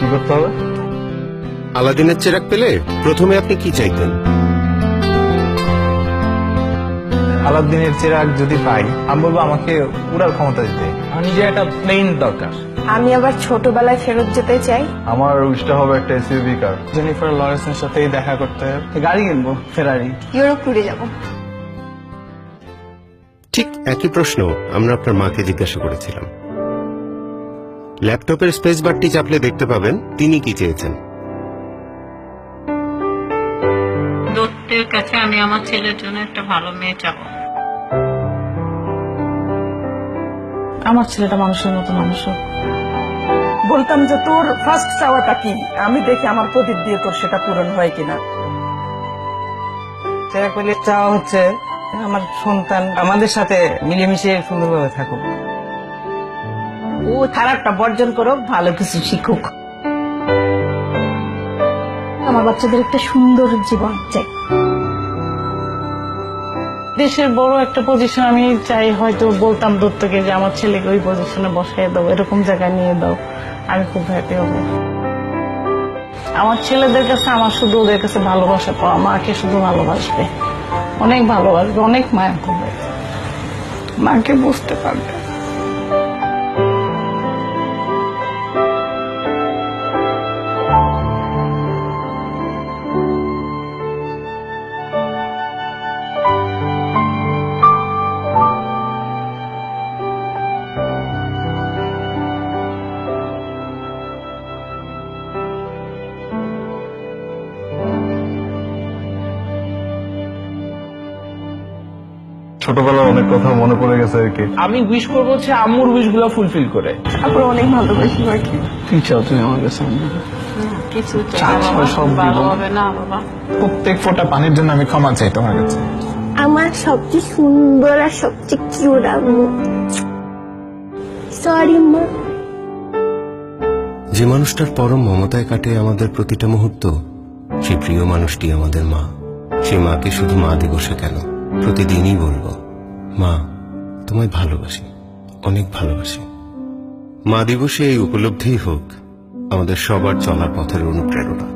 কি করতে হবে? আলাদিনের চেরাগ পেলে প্রথমে আপনি কি চাইতেন? আলাদিনের চিরাগ যদি পাই, আমি বলবো আমাকে উড়ার ক্ষমতা দিতে। আমার নিজের একটা প্লেন দরকার। আমি আবার ছোটবেলায় ফেরত যেতে চাই। আমার উইশটা হবে একটা এসইউভি কার। জেনিফার লরেন্সের সাথেই দেখা করতে, গাড়ি কিনবো, ফেরারি। ইউরোপ ট্যুরে যাব। ঠিক একই প্রশ্ন আমরা আপনার মাকে জিজ্ঞাসা করেছিলাম। ল্যাপটপের স্পেস বারটি চাপলে দেখতে পাবেন তিনি কি চেয়েছেন। দত্তের কাছে আমি আমার ছেলের জন্য একটা ভালো মেয়ে চাবো। আমার ছেলেটা মানুষের মতো মানুষ হোক। বলতাম যে তোর ফার্স্ট চাওয়াটা কি, আমি দেখি আমার প্রদীপ দিয়ে তোর সেটা পূরণ হয় কিনা। চেরাগ পেলে চাওয়া হচ্ছে আমার সন্তান আমাদের সাথে মিলেমিশে সুন্দরভাবে থাকুক। ও খারাপটা বর্জন করুক, ভালো কিছু শিখুক। আমার বাচ্চাদের একটা সুন্দর জীবন চাই। দেশের বড় একটা পজিশন আমি চাই, হয়তো বলতাম দত্তকে যে আমার ছেলেকে ওই পজিশনে বসাই দাও, এরকম জায়গায় নিয়ে দাও, আমি খুব হ্যাপি হব। আমার ছেলেদের কাছে আমার শুধু ওদের কাছে ভালোবাসা পাওয়া, মাকে শুধু ভালোবাসবে, অনেক ভালোবাসবে, অনেক মায়া করবে, মাকে বুঝতে পারবে। ছোটবেলার অনেক কথা মনে পড়ে গেছে আর কি। আমি উইশ করবো হচ্ছে আম্মুর উইশ গুলো ফুলফিল করে। তারপর অনেক ভালোবাসি মাকে। কি চাও তুমি আমার কাছে? কিছু সব ভালো হবে না বাবা। প্রত্যেক ফোঁটা পানির জন্য আমি ক্ষমা চাই তোমার কাছে। আমার সবচেয়ে সুন্দর আর সবচেয়ে কিউট আম্মু। সরি মা। যে মানুষটার পরম মমতায় কাটে আমাদের প্রতিটা মুহূর্ত, সেই প্রিয় মানুষটি আমাদের মা। সে মাকে শুধু মা দিবসে কেন, প্রতিদিনই বলবো, মা তোমায় ভালোবাসি, অনেক ভালোবাসি। মা দিবসে এই উপলব্ধিই হোক আমাদের সবার চলার পথের অনুপ্রেরণা।